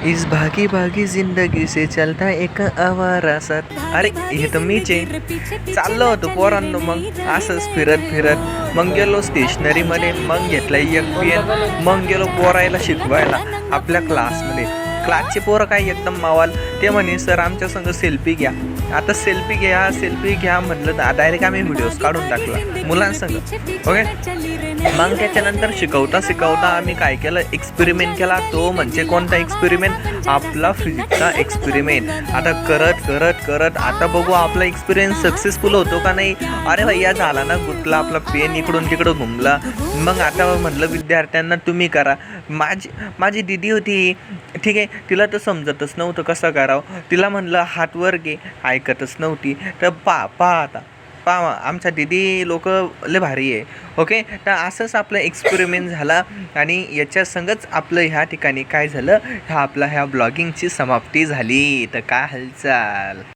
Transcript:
इस भागी भागी जिंदगी से चलता एक आवारा साथ. अरे हे तर मीच आहे. चाललो होतो पोरांनो मग असंच फिरत फिरत मग गेलो स्टेशनरीमध्ये, मग घेतला एक पेन, मग गेलो पोरायला शिकवायला आपल्या क्लासमध्ये. क्लासचे पोरं काय एकदम मावाल. ते म्हणे सर आमच्या संग सेल्फी घ्या. आता सेल्फी घ्या म्हटलं तर डायरेक्ट आम्ही व्हिडिओज काढून टाकला मुलांसंग. ओके, मग त्याच्यानंतर शिकवता आम्ही काय केलं, एक्सपेरिमेंट केला. तो म्हणजे कोणता एक्सपेरिमेंट, आपला फिजिक्सचा एक्सपेरिमेंट. आता करत आता बघू आपला एक्सपिरियन्स सक्सेसफुल होतो का नाही. अरे भैया झाला ना, गुतला आपला पेन इकडून तिकडं घुमला. मग आता म्हटलं विद्यार्थ्यांना तुम्ही करा. माझी दिदी होती, ठीक आहे, तिला तर समजतच नव्हतं कसं करावं. तिला म्हणलं हात वर घे, ऐकतच नव्हती. तर आता आमच्या दिदी लोक लय भारी आहे. ओके, तर असंच आपलं एक्सपेरिमेंट झाला आणि याच्या संगच आपलं ह्या ठिकाणी काय झालं, ह्या ब्लॉगिंगची समाप्ती झाली. तर काय हालचाल.